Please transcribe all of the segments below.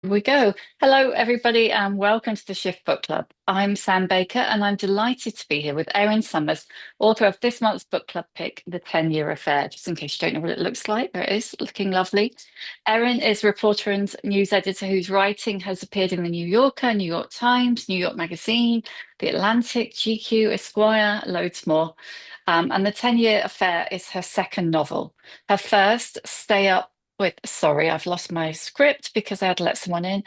Here we go. Hello, everybody, and welcome to the Shift Book Club. I'm Sam Baker, and I'm delighted to be here with Erin Somers, author of this month's book club pick, The 10-Year Affair. Just in case you don't know what it looks like, there it is, looking lovely. Erin is a reporter and news editor whose writing has appeared in the New Yorker, New York Times, New York Magazine, The Atlantic, GQ, Esquire, loads more. And The 10-Year Affair is her second novel. Her first, Stay Up sorry, I've lost my script because I had to let someone in.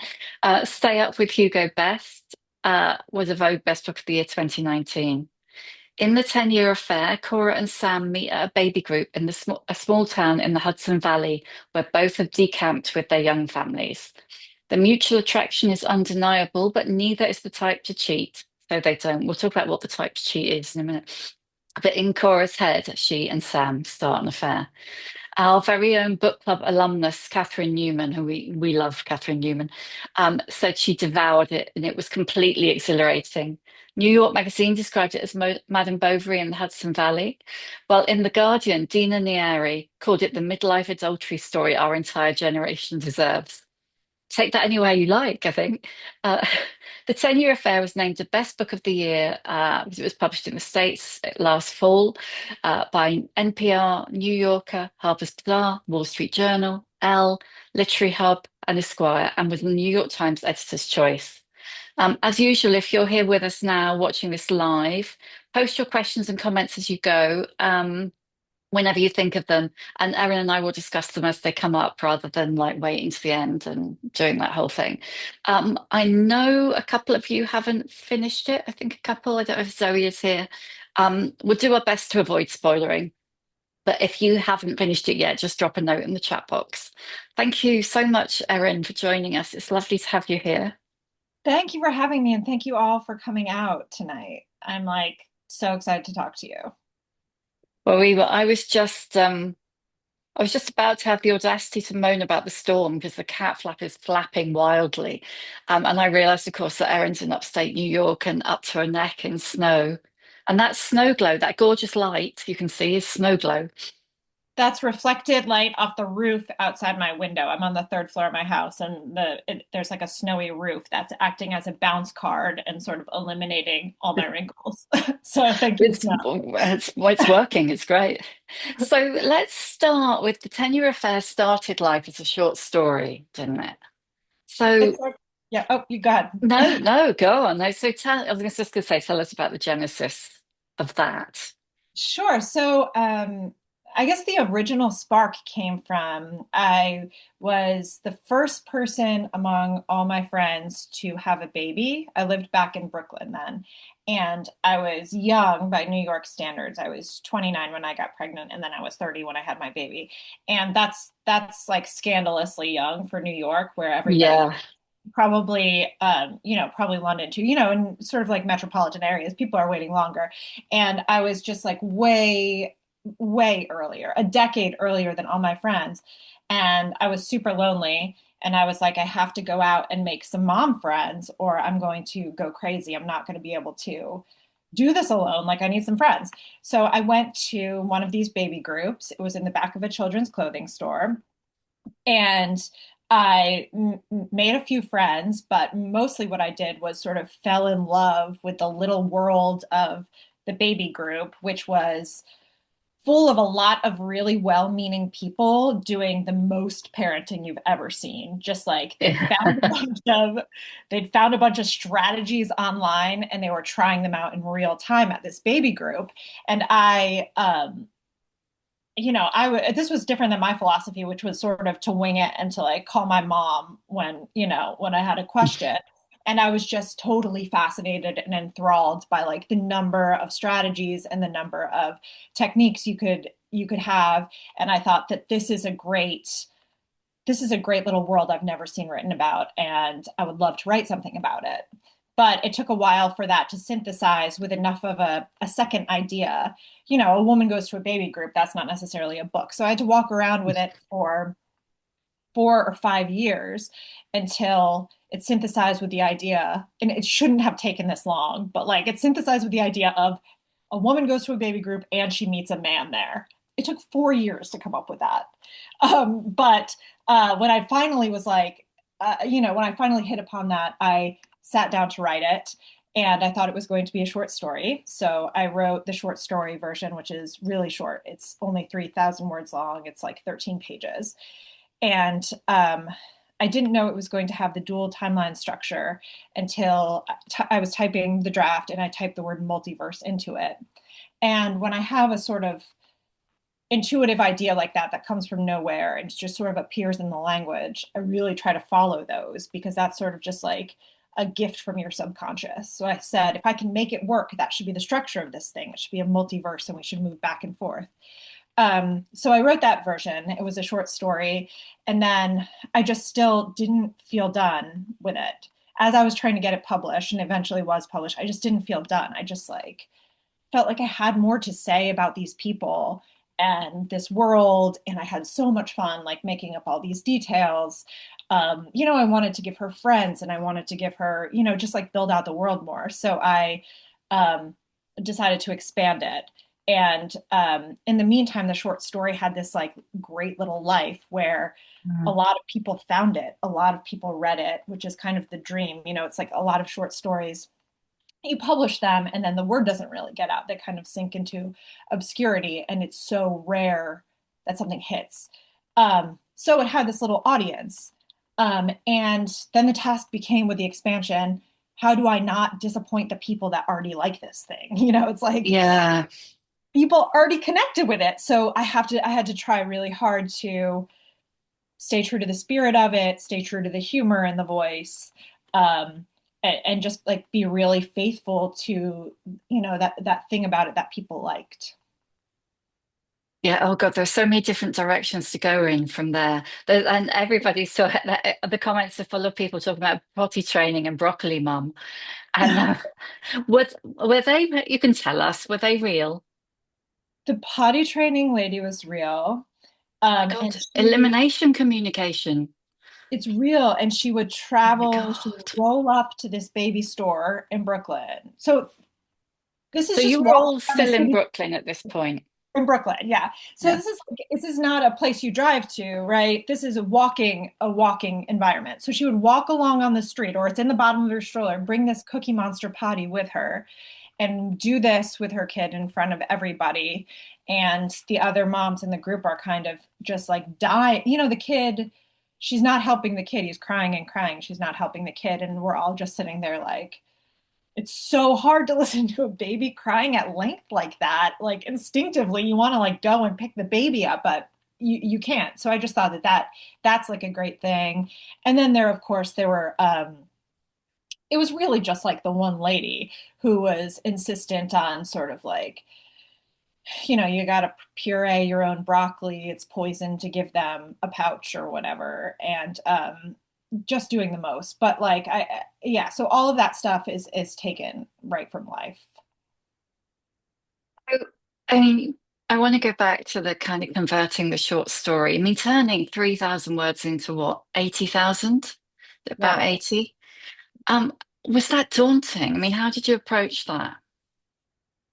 Stay Up with Hugo Best was a Vogue Best Book of the Year 2019. In the 10-year affair, Cora and Sam meet at a baby group in a small town in the Hudson Valley where both have decamped with their young families. The mutual attraction is undeniable, but neither is the type to cheat, so they don't. We'll talk about what the type to cheat is in a minute. But in Cora's head, she and Sam start an affair. Our very own book club alumnus, Catherine Newman, who we love Catherine Newman, said she devoured it and it was completely exhilarating. New York Magazine described it as Madame Bovary in the Hudson Valley, while in The Guardian, Dina Nieri called it the midlife adultery story our entire generation deserves. Take that anywhere you like, I think. Uh, the 10-Year Affair was named the best book of the year because it was published in the States last fall by NPR, New Yorker, Harper's Bazaar, Wall Street Journal, Elle, Literary Hub, and Esquire, and was the New York Times Editor's Choice. As usual, if you're here with us now watching this live, post your questions and comments as you go. Whenever you think of them. And Erin and I will discuss them as they come up rather than like waiting to the end and doing that whole thing. I know a couple of you haven't finished it. I think a couple. I don't know if Zoe is here. We'll do our best to avoid spoilering. But if you haven't finished it yet, just drop a note in the chat box. Thank you so much, Erin, for joining us. It's lovely to have you here. Thank you for having me, and thank you all for coming out tonight. I'm like so excited to talk to you. Well, I was just about to have the audacity to moan about the storm because the cat flap is flapping wildly. And I realized, of course, that Erin's in upstate New York and up to her neck in snow. And that snow glow, that gorgeous light you can see is snow glow. That's reflected light off the roof outside my window. I'm on the third floor of my house, and there's like a snowy roof that's acting as a bounce card and sort of eliminating all my wrinkles. So thank you, It's, Snow. it's working, it's great. So let's start with the 10-year affair started life as a short story, didn't it? It's So like, yeah. Oh, you got. no, go on. No, so I was just going to say, tell us about the genesis of that. Sure. So, I guess the original spark came from I was the first person among all my friends to have a baby. I lived back in Brooklyn then, and I was young by New York standards. I was 29 when I got pregnant, and then I was 30 when I had my baby. And that's like scandalously young for New York, where everybody Yeah. probably probably London too, in sort of like metropolitan areas, people are waiting longer. And I was just like way earlier, a decade earlier than all my friends. And I was super lonely. And I was like, I have to go out and make some mom friends, or I'm going to go crazy. I'm not going to be able to do this alone. Like, I need some friends. So I went to one of these baby groups. It was in the back of a children's clothing store. And made a few friends, but mostly what I did was sort of fell in love with the little world of the baby group, which was full of a lot of really well-meaning people doing the most parenting you've ever seen. Just like they'd found a bunch of strategies online and they were trying them out in real time at this baby group. And this was different than my philosophy, which was sort of to wing it and to like call my mom when I had a question. And I was just totally fascinated and enthralled by like the number of strategies and the number of techniques you could have. And I thought that this is a great little world I've never seen written about, and I would love to write something about it. But it took a while for that to synthesize with enough of a second idea. A woman goes to a baby group, that's not necessarily a book. So I had to walk around with it for 4 or 5 years until it synthesized with the idea, and it shouldn't have taken this long, but like it synthesized with the idea of a woman goes to a baby group and she meets a man there. It took 4 years to come up with that. But when I finally was like, when I finally hit upon that, I sat down to write it. And I thought it was going to be a short story. So I wrote the short story version, which is really short. It's only 3,000 words long. It's like 13 pages. And I didn't know it was going to have the dual timeline structure until I was typing the draft and I typed the word multiverse into it. And when I have a sort of intuitive idea like that comes from nowhere and just sort of appears in the language, I really try to follow those because that's sort of just like a gift from your subconscious. So I said, if I can make it work, that should be the structure of this thing. It should be a multiverse and we should move back and forth. So I wrote that version. It was a short story. And then I just still didn't feel done with it. As I was trying to get it published and eventually was published, I just didn't feel done. I just like felt like I had more to say about these people and this world. And I had so much fun, like making up all these details. I wanted to give her friends and I wanted to give her, just like build out the world more. So I um, decided to expand it. And in the meantime, the short story had this like great little life where a Mm. lot of people found it, a lot of people read it, which is kind of the dream. It's like a lot of short stories you publish them and then the word doesn't really get out. They kind of sink into obscurity and it's so rare that something hits. So it had this little audience. And then the task became with the expansion, how do I not disappoint the people that already like this thing? It's like Yeah. people already connected with it. So I had to try really hard to stay true to the spirit of it, stay true to the humor and the voice, and just like be really faithful to that thing about it that people liked. Yeah, oh God, there's so many different directions to go in from there. And everybody saw the comments are full of people talking about potty training and broccoli mum. And were they, you can tell us, were they real? The potty training lady was real, My and God, she elimination communication. it's real, and she would Oh my travel. She would God. roll up to this baby store in Brooklyn. So this is So just you were walking all down the still in street. Brooklyn at this point. In Brooklyn, yeah. So Yeah. this is not a place you drive to, right? This is a walking environment. So she would walk along on the street, or it's in the bottom of her stroller, bring this Cookie Monster potty with her, and do this with her kid in front of everybody. And the other moms in the group are kind of just like dying. The kid, she's not helping the kid. He's crying and crying. She's not helping the kid, and we're all just sitting there like it's so hard to listen to a baby crying at length like that. Like instinctively, you want to like go and pick the baby up, but you can't. So I just thought that's like a great thing. And then of course, there were it was really just like the one lady who was insistent on sort of like, you got to puree your own broccoli. It's poison to give them a pouch or whatever. And just doing the most. But like yeah, so all of that stuff is taken right from life. So, I mean, I want to go back to the kind of converting the short story. I mean, turning 3,000 words into what, 80,000? About Yeah. 80? Um, was that daunting? I mean, how did you approach that?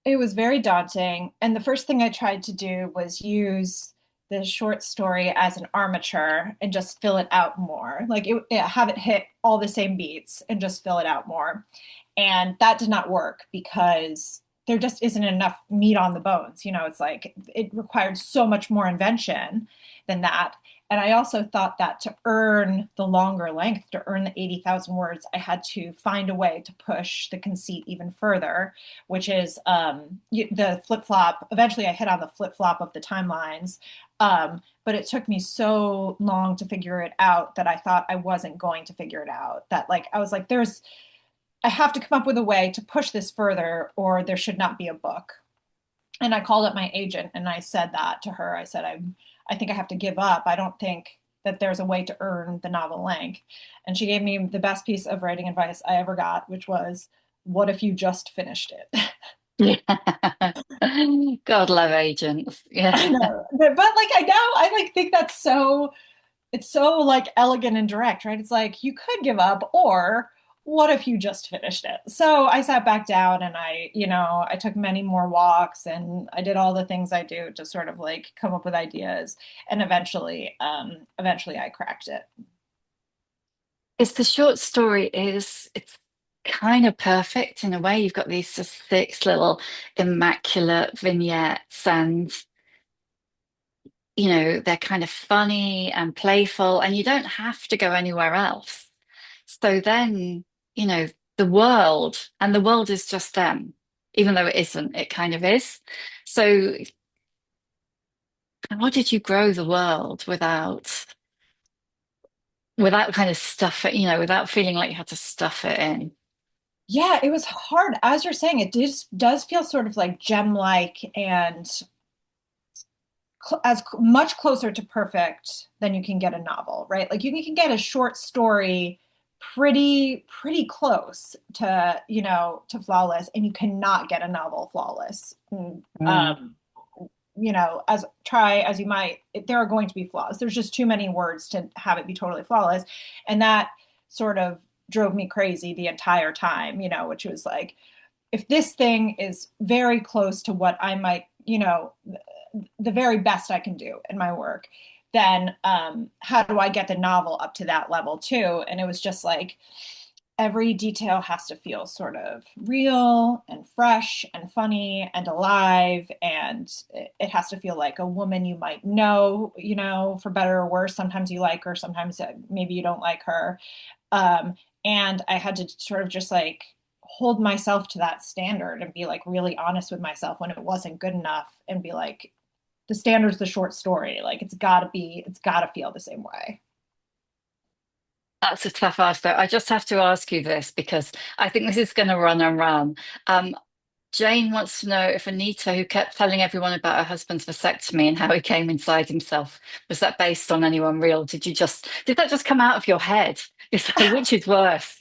It was very daunting. And the first thing I tried to do was use the short story as an armature and just fill it out more. Like have it hit all the same beats and just fill it out more. And that did not work because there just isn't enough meat on the bones. It's like it required so much more invention than that. And I also thought that to earn the longer length, to earn the 80,000 words, I had to find a way to push the conceit even further, which is the flip flop. Eventually, I hit on the flip flop of the timelines. But it took me so long to figure it out that I thought I wasn't going to figure it out. That like I was like, I have to come up with a way to push this further, or there should not be a book. And I called up my agent and I said that to her. I said, I think I have to give up. I don't think that there's a way to earn the novel length. And she gave me the best piece of writing advice I ever got, which was, what if you just finished it? Yeah. God love agents. I Yeah. know. But like I know, I like think that's so it's so like elegant and direct, right? It's like you could give up, or what if you just finished it? So I sat back down and I took many more walks and I did all the things I do to sort of like come up with ideas. And eventually I cracked it. It's the short story is it's kind of perfect in a way. You've got these just six little immaculate vignettes, and they're kind of funny and playful, and you don't have to go anywhere else. So then, you know, the world is just them, even though it isn't, it kind of is. So how did you grow the world without kind of stuff it, without feeling like you had to stuff it in? Yeah, it was hard. As you're saying, it does feel sort of like gem-like and as much closer to perfect than you can get a novel, right? Like you can get a short story pretty close to, to flawless, and you cannot get a novel flawless. Mm. As try as you might, there are going to be flaws. There's just too many words to have it be totally flawless. And that sort of drove me crazy the entire time, which was like, if this thing is very close to what I might, the very best I can do in my work, then how do I get the novel up to that level too? And it was just like every detail has to feel sort of real and fresh and funny and alive. And it has to feel like a woman you might know, for better or worse. Sometimes you like her, sometimes maybe you don't like her. Um, and I had to sort of just like hold myself to that standard and be like really honest with myself when it wasn't good enough and be like, the standard's the short story. Like it's gotta feel the same way. That's a tough ask, though. I just have to ask you this because I think this is going to run and run. Um, Jane wants to know if Anita, who kept telling everyone about her husband's vasectomy and how he came inside himself, was that based on anyone real? Did that just come out of your head? It's like, which is worse?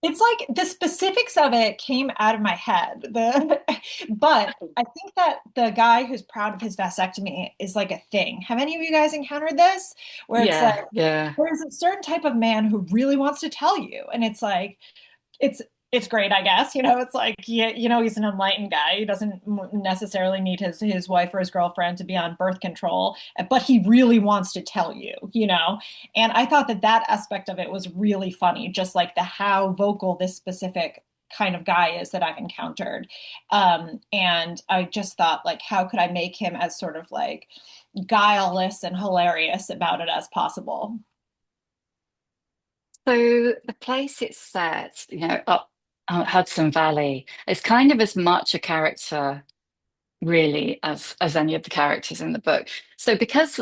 It's like the specifics of it came out of my head. But I think that the guy who's proud of his vasectomy is like a thing. Have any of you guys encountered this? Where it's like Yeah, yeah. there's a certain type of man who really wants to tell you, and it's like it's it's great, I guess. It's like he's an enlightened guy. He doesn't necessarily need his wife or his girlfriend to be on birth control, but he really wants to tell you. And I thought that that aspect of it was really funny, just like the how vocal this specific kind of guy is that I've encountered. And I just thought, like, how could I make him as sort of like guileless and hilarious about it as possible? So the place it's set, up Hudson Valley, is kind of as much a character really as any of the characters in the book. So because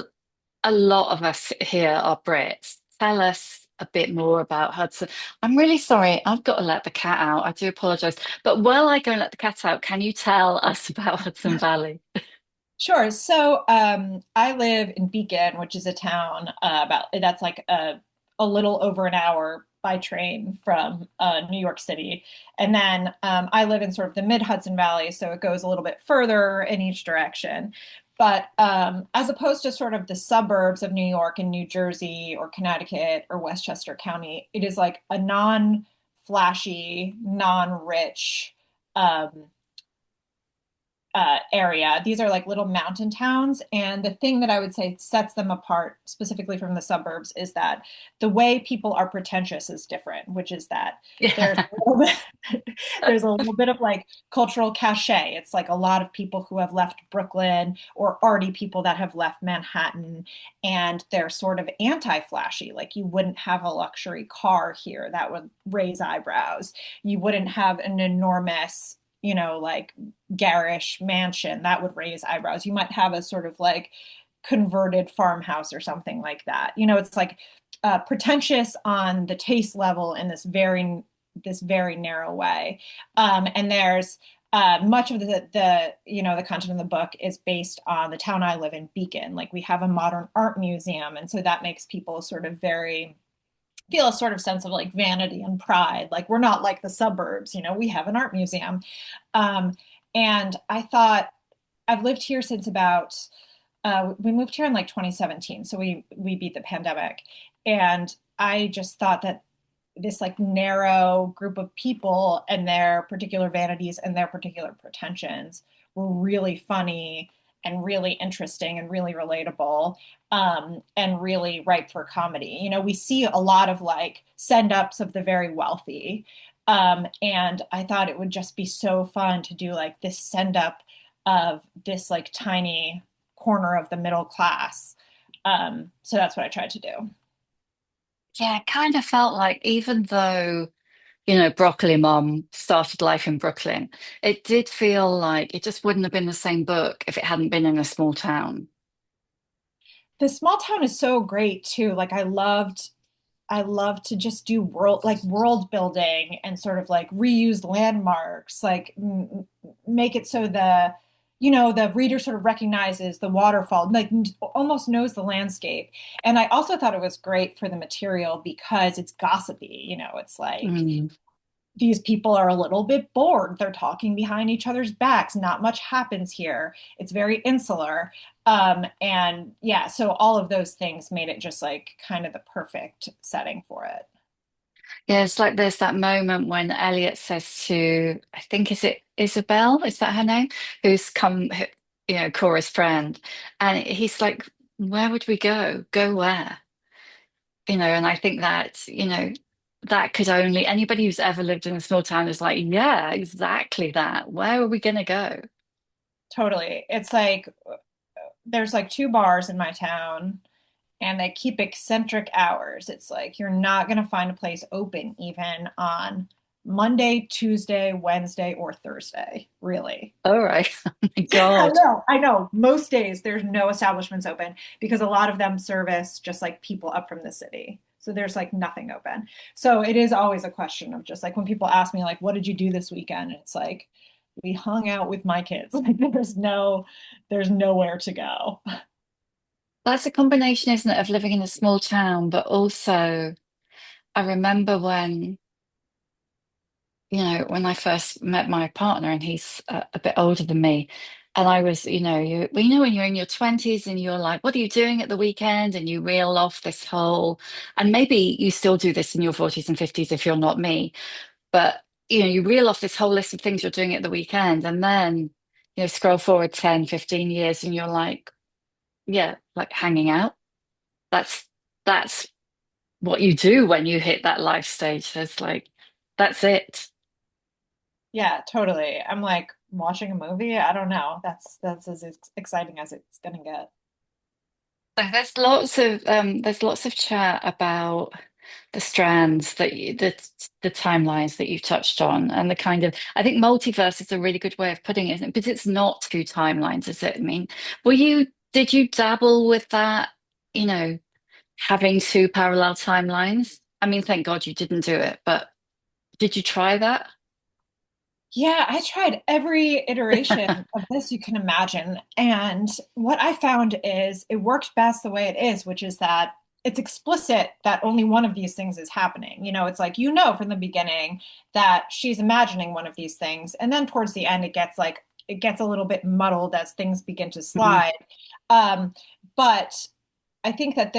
a lot of us here are Brits, tell us a bit more about Hudson. I'm really sorry, I've got to let the cat out. I do apologize. But while I go and let the cat out, can you tell us about Hudson Valley? Sure. So I live in Beacon, which is a town about that's like a little over an hour by train from New York City. And then I live in sort of the mid Hudson Valley, so it goes a little bit further in each direction. But as opposed to sort of the suburbs of New York and New Jersey or Connecticut or Westchester County, it is like a non-flashy, non-rich, um, area. These are like little mountain towns. And the thing that I would say sets them apart specifically from the suburbs is that the way people are pretentious is different, which is that there's Yeah. a little bit, there's a little bit of like cultural cachet. It's like a lot of people who have left Brooklyn or already people that have left Manhattan, and they're sort of anti-flashy. Like you wouldn't have a luxury car here that would raise eyebrows. You wouldn't have an enormous like garish mansion that would raise eyebrows. You might have a sort of like converted farmhouse or something like that. It's like pretentious on the taste level in this very narrow way. And there's much of the content in the book is based on the town I live in, Beacon. Like we have a modern art museum, and so that makes people sort of very feel a sort of sense of like vanity and pride. Like we're not like the suburbs, we have an art museum. Um, and I thought I've lived here since about we moved here in like 2017, so we beat the pandemic, and I just thought that this like narrow group of people and their particular vanities and their particular pretensions were really funny and really interesting and really relatable, and really ripe for comedy. You know, we see a lot of like send ups of the very wealthy. And I thought it would just be so fun to do like this send up of this like tiny corner of the middle class. So that's what I tried to do. Yeah, it kind of felt like even though, Broccoli Mom started life in Brooklyn, it did feel like it just wouldn't have been the same book if it hadn't been in a small town. The small town is so great too. Like I love to just do world building and sort of like reuse landmarks, like make it so the reader sort of recognizes the waterfall, like almost knows the landscape. And I also thought it was great for the material because it's gossipy. You know, it's like Mm. these people are a little bit bored. They're talking behind each other's backs. Not much happens here. It's very insular. And yeah, so all of those things made it just like kind of the perfect setting for it. Yeah, it's like there's that moment when Elliot says to, I think, is it Isabel? Is that her name? Who's come, Cora's friend. And he's like, where would we go? Go where? And I think that, that could only, anybody who's ever lived in a small town is like, yeah, exactly that. Where are we going to go? Totally. It's like there's like two bars in my town and they keep eccentric hours. It's like you're not going to find a place open even on Monday, Tuesday, Wednesday, or Thursday, really. All right. Oh my I God. know, I know. Most days there's no establishments open because a lot of them service just like people up from the city. So there's like nothing open. So it is always a question of just like when people ask me like, what did you do this weekend? It's like we hung out with my kids. Like there's nowhere to go. That's a combination, isn't it, of living in a small town, but also I remember when I first met my partner, and he's a bit older than me, and I was, when you're in your 20s and you're like, what are you doing at the weekend? And you reel off this whole, and maybe you still do this in your 40s and 50s if you're not me, but you reel off this whole list of things you're doing at the weekend, and then, scroll forward 10, 15 years, and you're like, yeah, like hanging out. That's what you do when you hit that life stage. There's like, that's it. Yeah, totally. I'm like watching a movie. I don't know. That's as exciting as it's gonna get. So there's lots of chat about the strands the timelines that you've touched on, and the kind of, I think multiverse is a really good way of putting it, isn't it? Because it's not two timelines, is it? I mean, did you dabble with that, you know, having two parallel timelines? I mean, thank God you didn't do it, but did you try that? Yeah, I tried every iteration of this you can imagine. And what I found is it worked best the way it is, which is that it's explicit that only one of these things is happening. You know, it's like you know from the beginning that she's imagining one of these things. And then towards the end, it gets a little bit muddled as things begin to Mhm. slide. Um, but I think that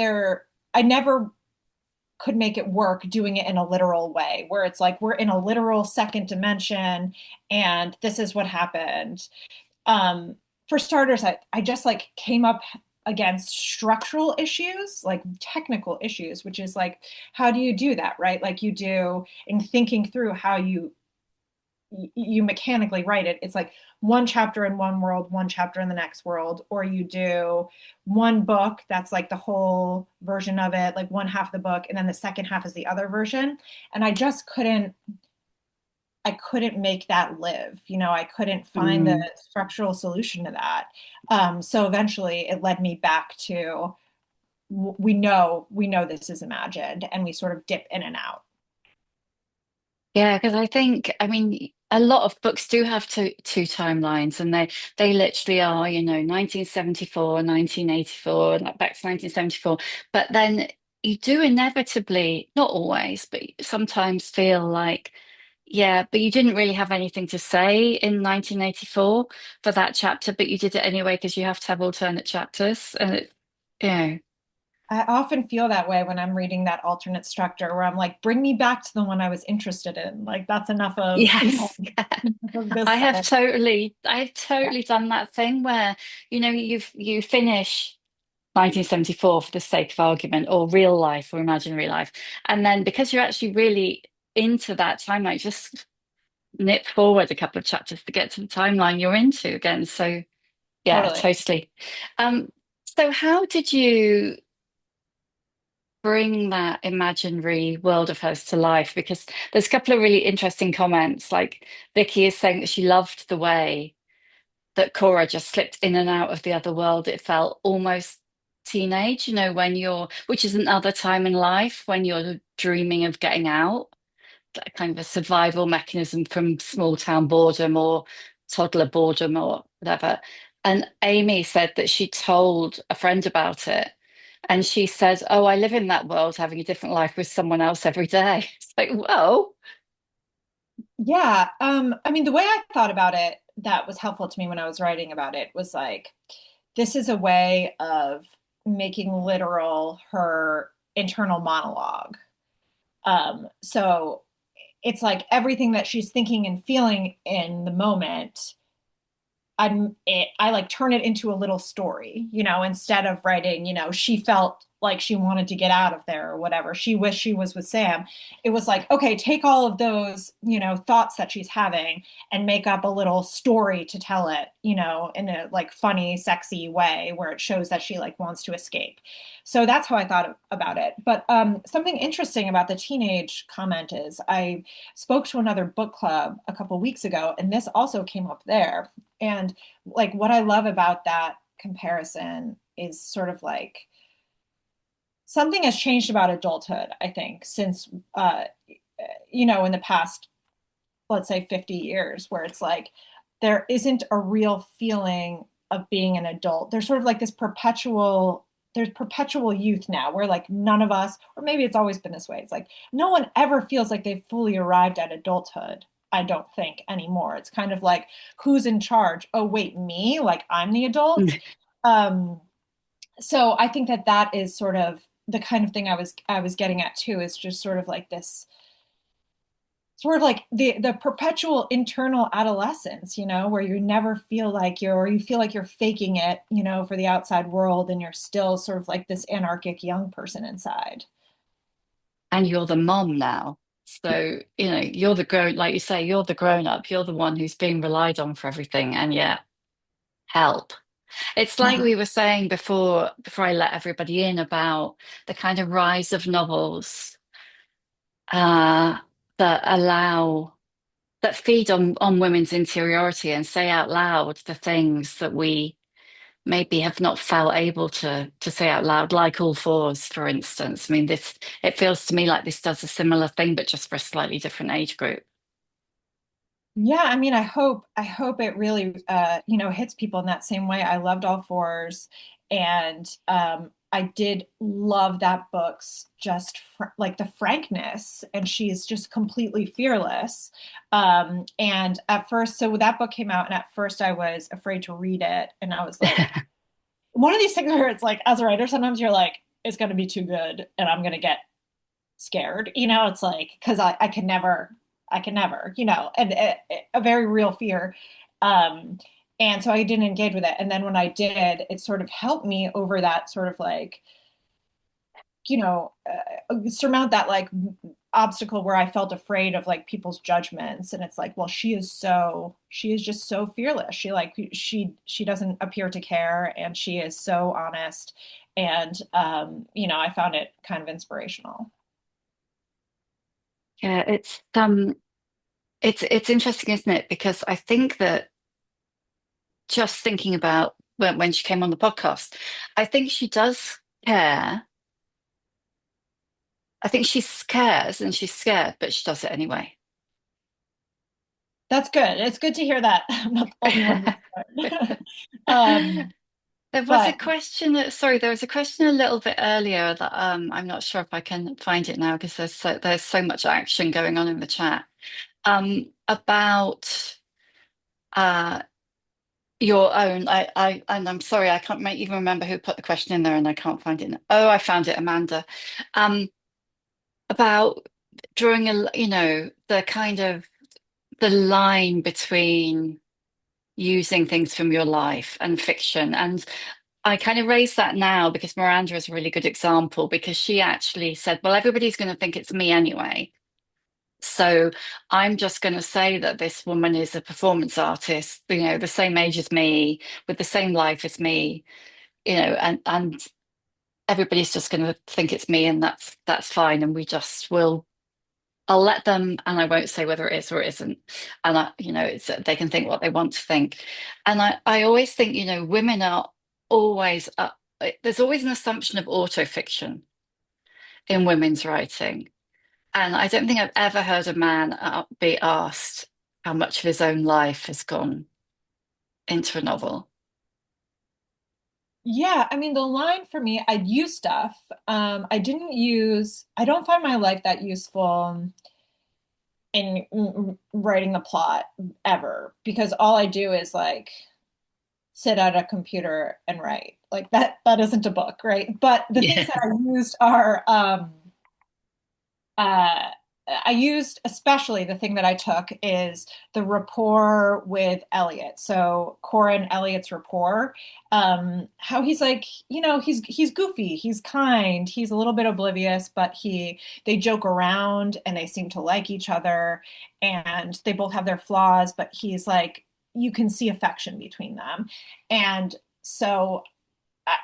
I never could make it work doing it in a literal way where it's like we're in a literal second dimension and this is what happened. um for starters, I just like came up against structural issues, like technical issues, which is like how do you do that, right? Like you do in thinking through how you mechanically write it. It's like one chapter in one world, one chapter in the next world, or you do one book that's like the whole version of it, like one half of the book, and then the second half is the other version. And I couldn't make that live. You know, I couldn't find the Mm. structural solution to that. So eventually it led me back to we know this is imagined, and we sort of dip in and out. Yeah, because I mean, a lot of books do have two timelines, and they literally are, 1974, 1984, like back to 1974. But then you do inevitably, not always, but sometimes feel like, yeah, but you didn't really have anything to say in 1984 for that chapter, but you did it anyway because you have to have alternate chapters, and yeah. I often feel that way when I'm reading that alternate structure where I'm like, bring me back to the one I was interested in. Like that's enough of, Yes. of this side. I have Yeah, totally done that thing where, you finish 1974 for the sake of argument, or real life or imaginary life. And then because you're actually really into that timeline, just nip forward a couple of chapters to get to the timeline you're into again. So yeah, totally. totally. Um, so how did you bring that imaginary world of hers to life? Because there's a couple of really interesting comments. Like Vicky is saying that she loved the way that Cora just slipped in and out of the other world. It felt almost teenage, when which is another time in life when you're dreaming of getting out, that kind of a survival mechanism from small town boredom or toddler boredom or whatever. And Amy said that she told a friend about it. And she said, "Oh, I live in that world, having a different life with someone else every day." It's like, whoa. Yeah. I mean, the way I thought about it that was helpful to me when I was writing about it was like, this is a way of making literal her internal monologue. So it's like everything that she's thinking and feeling in the moment I like turn it into a little story, instead of writing, she felt like she wanted to get out of there or whatever. She wished she was with Sam. It was like, okay, take all of those, thoughts that she's having and make up a little story to tell it, in a like funny, sexy way where it shows that she like wants to escape. So that's how I thought about it. But something interesting about the teenage comment is I spoke to another book club a couple weeks ago, and this also came up there. And like what I love about that comparison is sort of like something has changed about adulthood, I think, since in the past, let's say 50 years, where it's like there isn't a real feeling of being an adult. There's sort of like there's perpetual youth now where like none of us, or maybe it's always been this way. It's like no one ever feels like they've fully arrived at adulthood. I don't think anymore. It's kind of like who's in charge? Oh, wait, me? Like I'm the adult. Um, so I think that that is sort of the kind of thing I was getting at too, is just sort of like this sort of like the perpetual internal adolescence, where you never feel like you feel like you're faking it, for the outside world, and you're still sort of like this anarchic young person inside. And you're the mom now. So, you're the grown, like you say, you're the grown up, you're the one who's being relied on for everything. And yet, help. It's like we were saying before I let everybody in about the kind of rise of novels uh, that allow that feed on women's interiority and say out loud the things that we maybe have not felt able to say out loud, like All Fours, for instance. I mean, this it feels to me like this does a similar thing, but just for a slightly different age group. Yeah, I mean, I hope it really hits people in that same way. I loved All Fours, and I did love that book's just like the frankness, and she's just completely fearless. And at first, so that book came out, and at first I was afraid to read it, and I was like, one of these things where it's like, as a writer, sometimes you're like, it's going to be too good, and I'm going to get scared. It's like because I can never, and a very real fear. Um, and so I didn't engage with it. And then when I did, it sort of helped me over that sort of like, surmount that like obstacle where I felt afraid of like people's judgments. And it's like, well, she is just so fearless. She doesn't appear to care, and she is so honest. And, I found it kind of inspirational. Yeah, it's interesting, isn't it? Because I think that just thinking about when she came on the podcast, I think she does care. I think she cares and she's scared, but she does it anyway. That's good. It's good to hear that I'm not the only one who's good. Um, There was a but question sorry, there was a question a little bit earlier that I'm not sure if I can find it now because there's so much action going on in the chat. About uh Your own. And I'm sorry, I can't even remember who put the question in there, and I can't find it. Oh, I found it, Amanda. Um, about drawing the kind of the line between using things from your life and fiction. And I kind of raise that now because Miranda is a really good example because she actually said, well, everybody's going to think it's me anyway. So I'm just going to say that this woman is a performance artist, the same age as me, with the same life as me, and everybody's just going to think it's me, and that's fine. And we just will. I'll let them, and I won't say whether it is or it isn't. And they can think what they want to think. And I always think, women are always. There's always an assumption of autofiction in women's writing. And I don't think I've ever heard a man be asked how much of his own life has gone into a novel. Yeah, I mean, the line for me, I'd use stuff. I don't find my life that useful in writing the plot ever because all I do is like sit at a computer and write. Like that isn't a book, right? But the things Yeah. that I used are uh, I used especially the thing that I took is the rapport with Elliot. So Cora and Elliot's rapport, how he's like, he's goofy, he's kind, he's a little bit oblivious, but they joke around and they seem to like each other, and they both have their flaws, but he's like, you can see affection between them, and so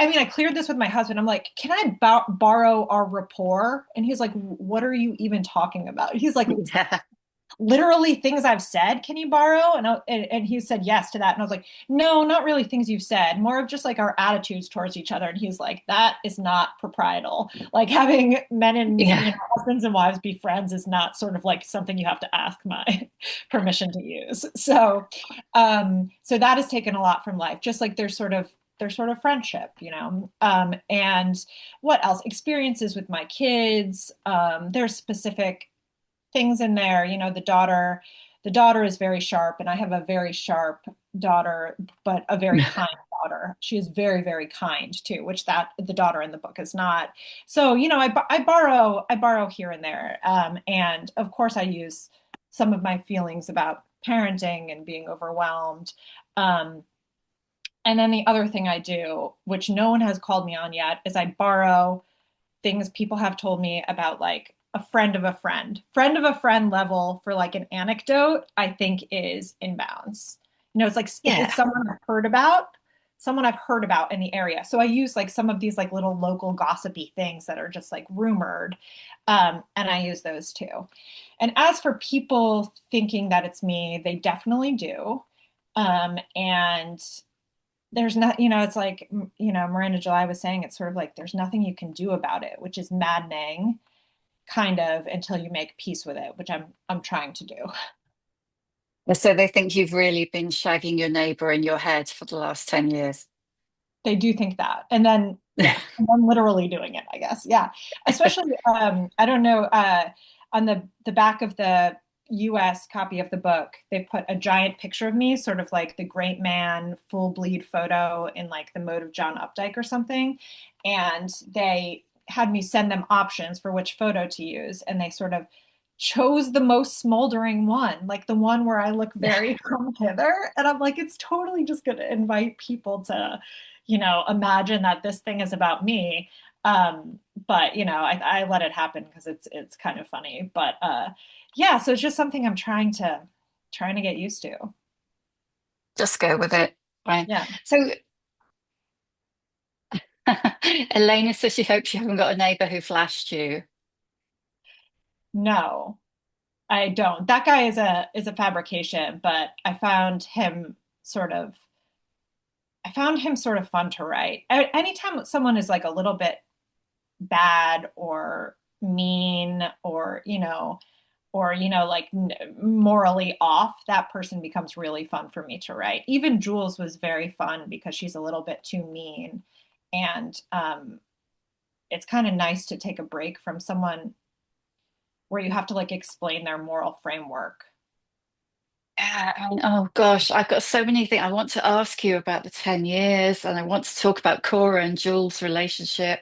I mean, I cleared this with my husband. I'm like, can I borrow our rapport? And he's like, what are you even talking about? He's like, Yeah. literally things I've said. Can you borrow? And he said yes to that. And I was like, no, not really things you've said. More of just like our attitudes towards each other. And he's like, that is not proprietal. Like having men and Yeah. husbands and wives be friends is not sort of like something you have to ask my permission to use. So that has taken a lot from life. Just like there's sort of friendship, and what else? Experiences with my kids. There's specific things in there. The daughter is very sharp, and I have a very sharp daughter, but a very kind daughter. She is very, very kind too, which that the daughter in the book is not. So, I borrow here and there, and of course, I use some of my feelings about parenting and being overwhelmed. Um, and then the other thing I do, which no one has called me on yet, is I borrow things people have told me about like a friend of a friend. Friend of a friend level for like an anecdote, I think is in bounds. It's like if Yeah. it's someone I've heard about in the area. So I use like some of these like little local gossipy things that are just like rumored. And I use those too. And as for people thinking that it's me, they definitely do. And there's not, it's like, Miranda July was saying, it's sort of like there's nothing you can do about it, which is maddening, kind of, until you make peace with it, which I'm trying to do. So they think you've really been shagging your neighbor in your head for the last 10 years. They do think that. And then, yeah, I'm literally doing it, I guess. Yeah. Especially, I don't know, on the back of the US copy of the book, they put a giant picture of me, sort of like the great man full bleed photo in like the mode of John Updike or something. And they had me send them options for which photo to use. And they sort of chose the most smoldering one, like the one where I look very come hither. And I'm like, it's totally just going to invite people to imagine that this thing is about me. But I let it happen because it's kind of funny. But yeah, so it's just something I'm trying to get used to. Just go with it. Right. Yeah. So Elena says she hopes you haven't got a neighbor who flashed you. No, I don't. That guy is a fabrication, but I found him sort of fun to write. Anytime someone is like a little bit bad or mean or like morally off, that person becomes really fun for me to write. Even Jules was very fun because she's a little bit too mean, and it's kind of nice to take a break from someone where you have to like explain their moral framework. Yeah, oh gosh, I've got so many things I want to ask you about the 10 years, and I want to talk about Cora and Jules' relationship.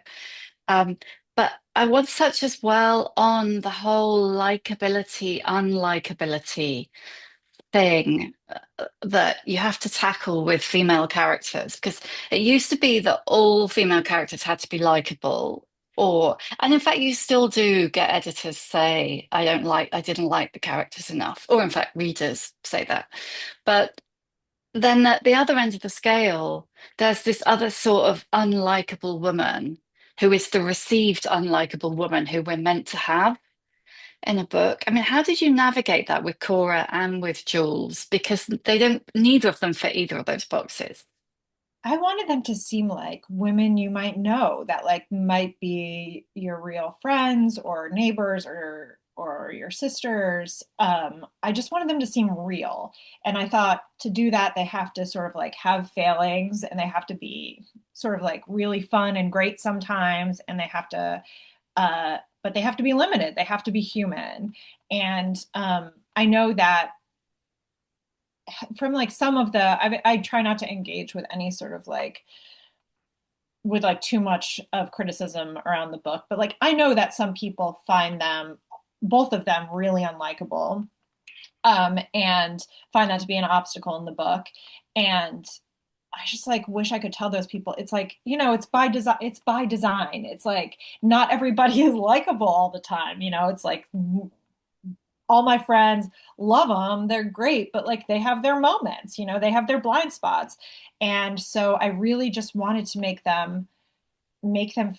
Um, but I want to touch as well on the whole likability, unlikability thing that you have to tackle with female characters, because it used to be that all female characters had to be likable, and in fact you still do get editors say I didn't like the characters enough, or in fact readers say that. But then at the other end of the scale, there's this other sort of unlikable woman who is the received unlikable woman who we're meant to have in a book. I mean, how did you navigate that with Cora and with Jules? Because neither of them fit either of those boxes. I wanted them to seem like women you might know that like might be your real friends or neighbors or your sisters. I just wanted them to seem real. And I thought to do that, they have to sort of like have failings and they have to be sort of like really fun and great sometimes. And they have to, but they have to be limited. They have to be human. And I know that from like some of I try not to engage with any sort of like with like too much of criticism around the book, but like I know that some people find them, both of them, really unlikable, and find that to be an obstacle in the book. And I just like wish I could tell those people it's like, it's by design, it's by design. It's like not everybody is likable all the time, it's like all my friends love them. They're great, but like they have their moments, they have their blind spots. And so I really just wanted to make them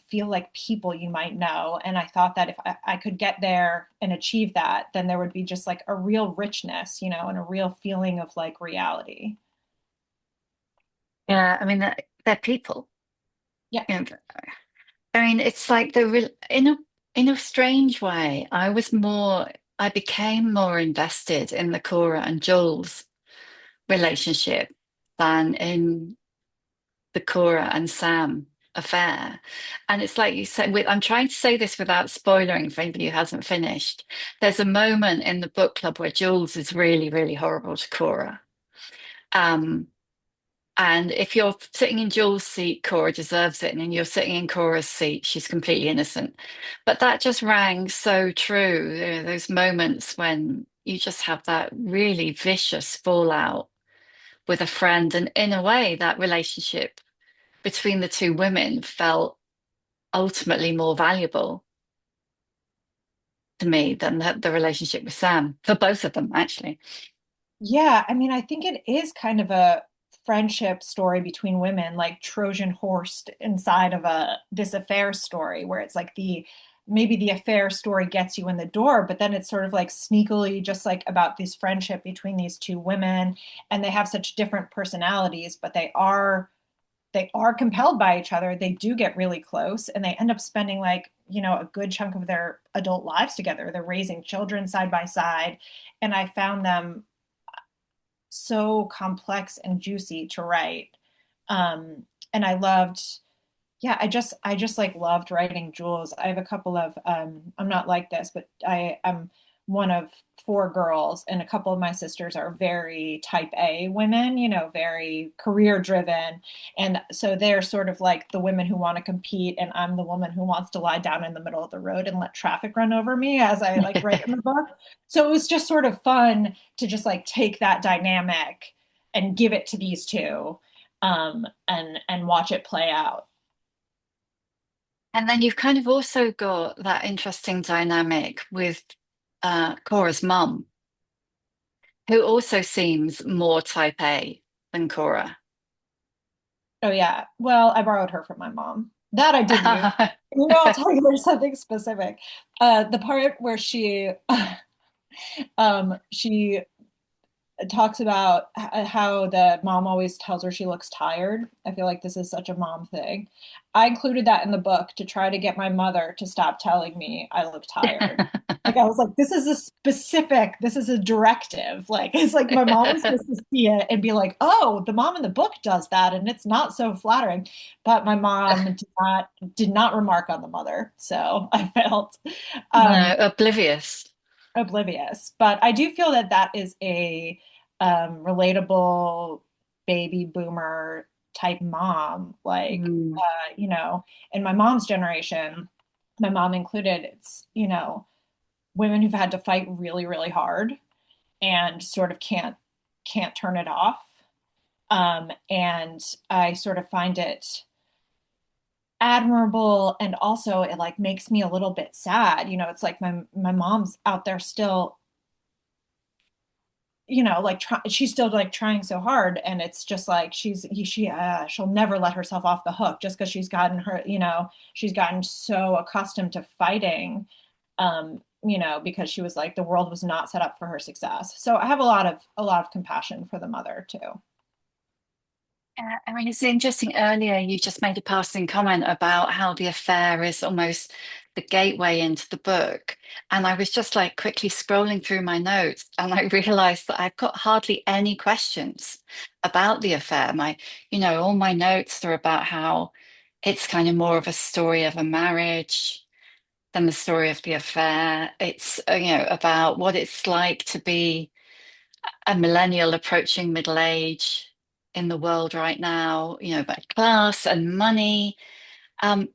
feel like people you might know. And I thought that if I could get there and achieve that, then there would be just like a real richness, and a real feeling of like reality. Yeah, I mean, they're people. Yeah. You know, I mean, it's like in a strange way, I became more invested in the Cora and Jules relationship than in the Cora and Sam affair. And it's like you said, I'm trying to say this without spoiling for anybody who hasn't finished. There's a moment in the book club where Jules is really, really horrible to Cora. Um, and if you're sitting in Jules' seat, Cora deserves it. And you're sitting in Cora's seat, she's completely innocent. But that just rang so true. Those moments when you just have that really vicious fallout with a friend. And in a way, that relationship between the two women felt ultimately more valuable to me than the relationship with Sam, for both of them, actually. Yeah, I mean, I think it is kind of a friendship story between women, like Trojan horsed inside of a this affair story, where it's like the maybe the affair story gets you in the door, but then it's sort of like sneakily just like about this friendship between these two women, and they have such different personalities, but they are compelled by each other. They do get really close, and they end up spending like, a good chunk of their adult lives together. They're raising children side by side, and I found them so complex and juicy to write. And I loved, yeah, I just like loved writing Jules. I have a couple of, I'm not like this, but I'm one of four girls, and a couple of my sisters are very type A women, very career driven. And so they're sort of like the women who want to compete, and I'm the woman who wants to lie down in the middle of the road and let traffic run over me as I like write in the book. So it was just sort of fun to just like take that dynamic and give it to these two, and watch it play out. And then you've kind of also got that interesting dynamic with Cora's mum, who also seems more type A than Cora. Oh yeah. Well, I borrowed her from my mom. That I did use. I'll tell you there's something specific. The part where she talks about how the mom always tells her she looks tired. I feel like this is such a mom thing. I included that in the book to try to get my mother to stop telling me I look tired. Like I was like, this is a directive. Like it's like my mom was supposed to see it and be like, oh, the mom in the book does that and it's not so flattering. But my mom did not remark on the mother. So I felt No, um oblivious. oblivious. But I do feel that that is a relatable baby boomer type mom. Like, Mm. in my mom's generation, my mom included, it's, women who've had to fight really, really hard and sort of can't turn it off. And I sort of find it admirable, and also it like makes me a little bit sad. It's like my mom's out there still, like she's still like trying so hard, and it's just like she'll never let herself off the hook just because she's gotten so accustomed to fighting, because she was like the world was not set up for her success. So I have a lot of compassion for the mother too. I mean, it's interesting. Earlier, you just made a passing comment about how the affair is almost the gateway into the book. And I was just like quickly scrolling through my notes, and I realized that I've got hardly any questions about the affair. All my notes are about how it's kind of more of a story of a marriage than the story of the affair. It's, about what it's like to be a millennial approaching middle age in the world right now, about class and money. Um,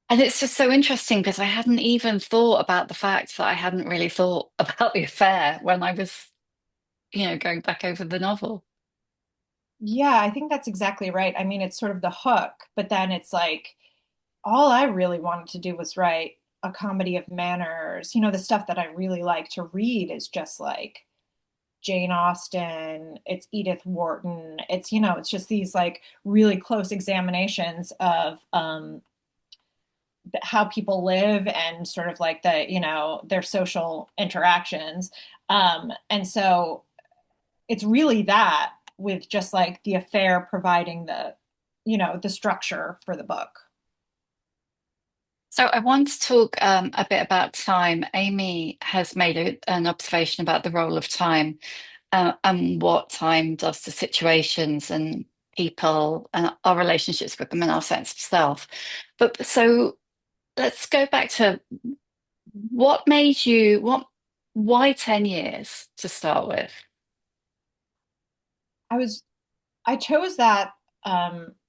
and it's just so interesting because I hadn't even thought about the fact that I hadn't really thought about the affair when I was, going back over the novel. Yeah, I think that's exactly right. I mean, it's sort of the hook, but then it's like all I really wanted to do was write a comedy of manners. The stuff that I really like to read is just like Jane Austen, it's Edith Wharton, it's just these like really close examinations of how people live and sort of like their social interactions. And so it's really that, with just like the affair providing the structure for the book. So I want to talk a bit about time. Amy has made an observation about the role of time and what time does to situations and people and our relationships with them and our sense of self. But so let's go back to why 10 years to start with? I was I chose that.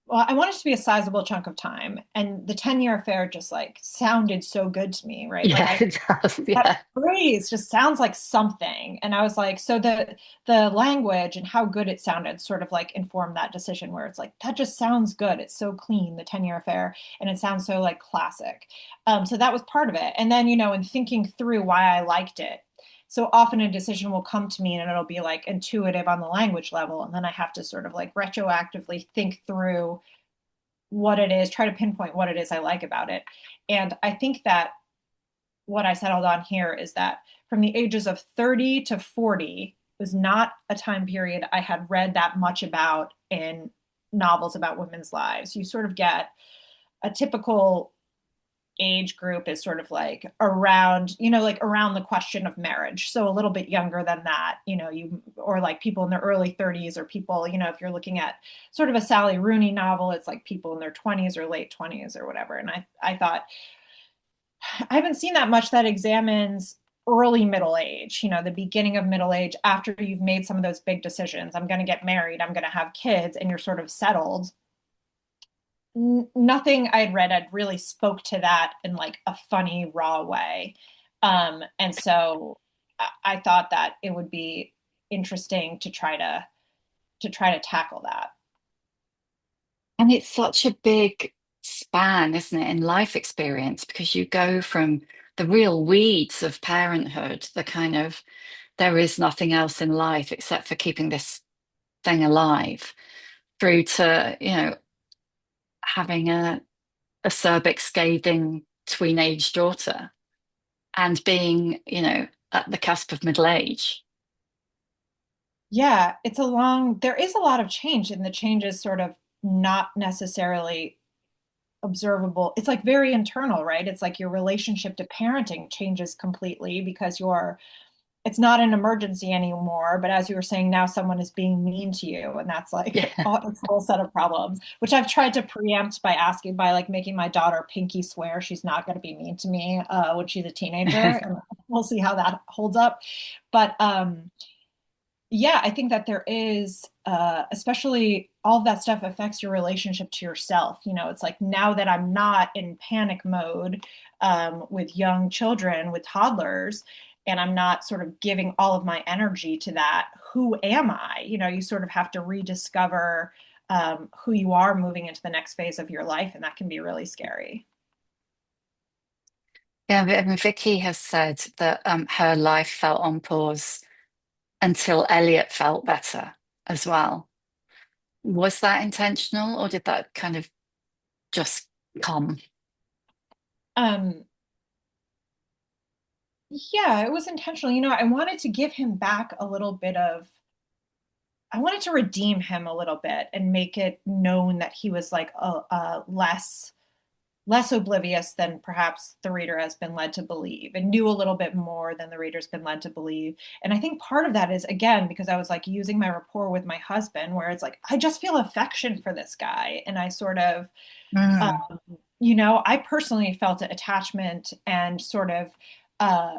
Well, I wanted it to be a sizable chunk of time, and the 10-year affair just like sounded so good to me, right? Like Yeah, it does. that Yeah. phrase just sounds like something, and I was like, so the language and how good it sounded sort of like informed that decision, where it's like that just sounds good. It's so clean, the 10-year affair, and it sounds so like classic. So that was part of it, and then in thinking through why I liked it. So often a decision will come to me and it'll be like intuitive on the language level. And then I have to sort of like retroactively think through what it is, try to pinpoint what it is I like about it. And I think that what I settled on here is that from the ages of 30 to 40 was not a time period I had read that much about in novels about women's lives. You sort of get a typical age group is sort of like around, like around the question of marriage. So a little bit younger than that, or like people in their early 30s, or people, if you're looking at sort of a Sally Rooney novel, it's like people in their 20s or late 20s or whatever. And I thought, I haven't seen that much that examines early middle age, the beginning of middle age after you've made some of those big decisions. I'm going to get married, I'm going to have kids, and you're sort of settled. Nothing I'd read had really spoke to that in like a funny, raw way. And so I thought that it would be interesting to try to tackle that. And it's such a big span, isn't it, in life experience, because you go from the real weeds of parenthood, the kind of there is nothing else in life except for keeping this thing alive, through to, having a acerbic, scathing teenage daughter and being, at the cusp of middle age. Yeah, there is a lot of change, and the change is sort of not necessarily observable. It's like very internal, right? It's like your relationship to parenting changes completely because it's not an emergency anymore. But as you were saying, now someone is being mean to you, and that's like Yeah. it's a whole set of problems, which I've tried to preempt by like making my daughter pinky swear she's not going to be mean to me when she's a teenager, and we'll see how that holds up. But Yeah, I think that there is, especially all of that stuff affects your relationship to yourself. It's like now that I'm not in panic mode with young children, with toddlers, and I'm not sort of giving all of my energy to that, who am I? You sort of have to rediscover who you are moving into the next phase of your life, and that can be really scary. Yeah, I mean, Vicky has said that her life felt on pause until Elliot felt better as well. Was that intentional, or did that kind of just come? Um, yeah, it was intentional. I wanted to give him back a little bit of I wanted to redeem him a little bit and make it known that he was like a less oblivious than perhaps the reader has been led to believe and knew a little bit more than the reader's been led to believe. And I think part of that is again because I was like using my rapport with my husband where it's like I just feel affection for this guy and I sort of Mm. I personally felt an attachment and sort of uh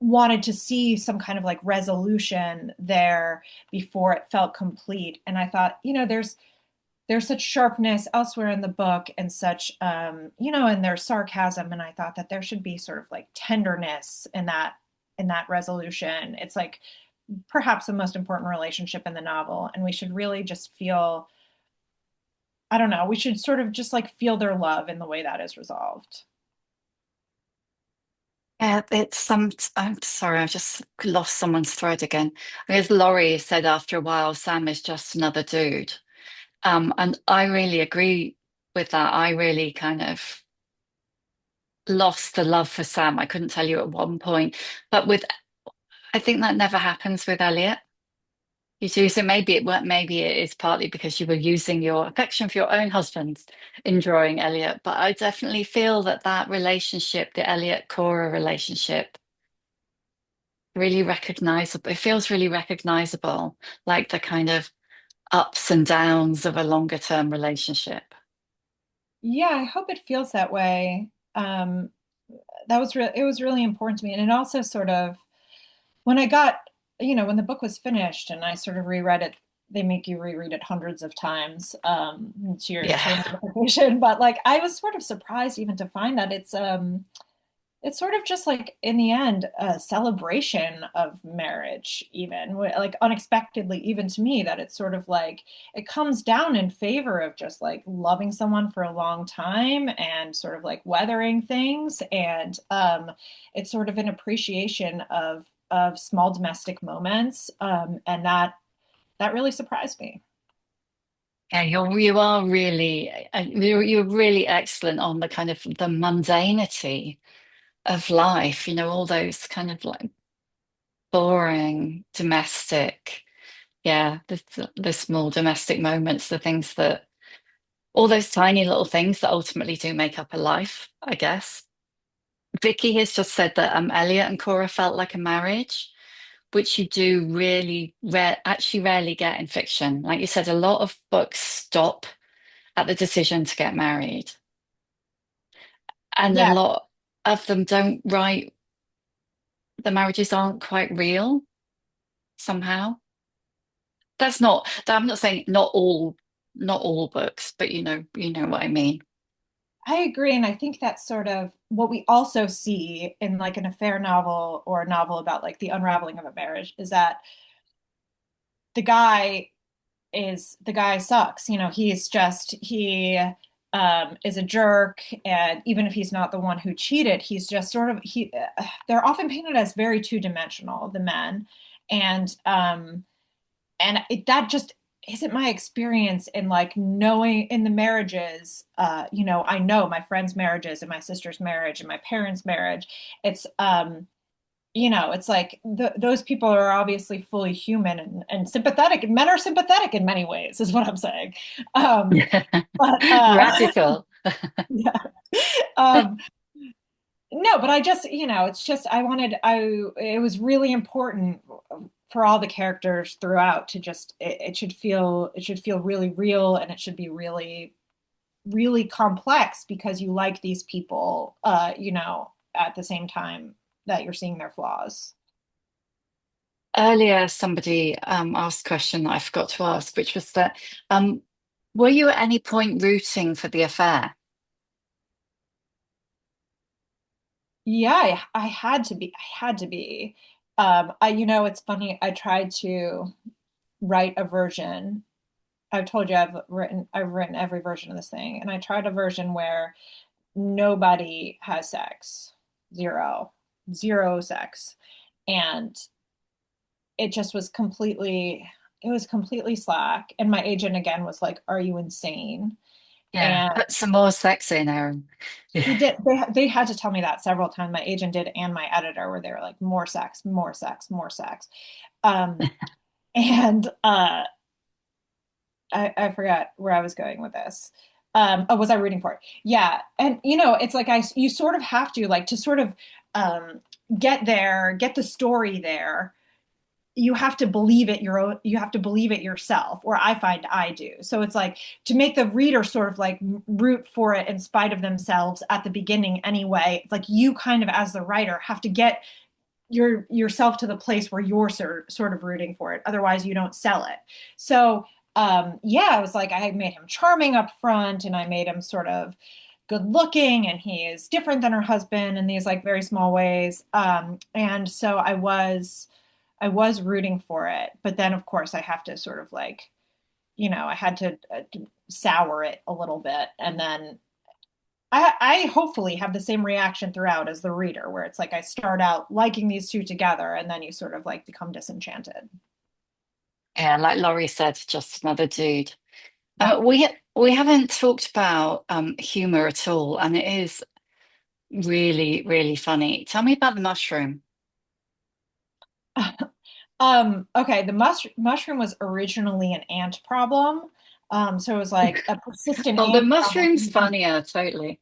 wanted to see some kind of like resolution there before it felt complete. And I thought, there's such sharpness elsewhere in the book and such and there's sarcasm. And I thought that there should be sort of like tenderness in that resolution. It's like perhaps the most important relationship in the novel. And we should really just feel, I don't know, we should sort of just like feel their love in the way that is resolved. Yeah, it's some. I'm sorry, I just lost someone's thread again. I mean, as Laurie said, after a while, Sam is just another dude. And I really agree with that. I really kind of lost the love for Sam. I couldn't tell you at one point, but I think that never happens with Elliot. You do, so maybe it is partly because you were using your affection for your own husband in drawing Elliot, but I definitely feel that that relationship, the Elliot-Cora relationship, really recognizable. It feels really recognizable, like the kind of ups and downs of a longer term relationship. Yeah, I hope it feels that way. It was really important to me. And it also sort of, when I got, when the book was finished and I sort of reread it, they make you reread it hundreds of times to your Yeah. notification. But like, I was sort of surprised even to find that it's sort of just like in the end a celebration of marriage even like unexpectedly even to me that it's sort of like it comes down in favor of just like loving someone for a long time and sort of like weathering things and it's sort of an appreciation of small domestic moments and that really surprised me. Yeah, you are really you're really excellent on the kind of the mundanity of life, all those kind of like boring domestic, yeah, the small domestic moments, the things that all those tiny little things that ultimately do make up a life, I guess. Vicky has just said that Elliot and Cora felt like a marriage, which you do really actually rarely get in fiction. Like you said, a lot of books stop at the decision to get married, and a Yeah, lot of them don't write, the marriages aren't quite real somehow. I'm not saying not all books, but you know what I mean. I agree. And I think that's sort of what we also see in like an affair novel or a novel about like the unraveling of a marriage is that the guy the guy sucks. He is a jerk. And even if he's not the one who cheated, he's just sort of, they're often painted as very two-dimensional, the men. And that just isn't my experience in like knowing in the marriages. I know my friends' marriages and my sister's marriage and my parents' marriage. It's like those people are obviously fully human and sympathetic. And men are sympathetic in many ways, is what I'm saying. Um, but Radical. yeah. Um, no, but I just, it's just it was really important for all the characters throughout to just it should feel really real and it should be really really complex because you like these people at the same time that you're seeing their flaws. Earlier, somebody asked a question that I forgot to ask, which was that um, were you at any point rooting for the affair? Yeah, I had to be. I had to be. It's funny. I tried to write a version. I've told you I've written every version of this thing, and I tried a version where nobody has sex, zero, zero sex, and it just was completely. It was completely slack. And my agent again was like, "Are you insane?" Yeah, And put some more sex in, Aaron. Yeah. he did. They had to tell me that several times. My agent did, and my editor, where they were like, "More sex, more sex, more sex." Um, and I forgot where I was going with this. Oh, was I rooting for it? Yeah, and it's like you sort of have to like to sort of um, get there, get the story there. You have to believe it your own, you have to believe it yourself, or I find I do. So it's like to make the reader sort of like root for it in spite of themselves at the beginning anyway. It's like you kind of as the writer have to get yourself to the place where you're sort of rooting for it. Otherwise, you don't sell it. So, yeah, I was like, I made him charming up front and I made him sort of good looking and he is different than her husband in these like very small ways. And so I was rooting for it. But then, of course, I have to sort of like, I had to sour it a little bit. And then I hopefully have the same reaction throughout as the reader, where it's like I start out liking these two together and then you sort of like become disenchanted. Yeah, like Laurie said, just another dude. Yeah. We haven't talked about humor at all, and it is really, really funny. Tell me about the mushroom. Okay, the mushroom was originally an ant problem. So it was like a persistent Oh, the ant mushroom's problem. funnier, totally.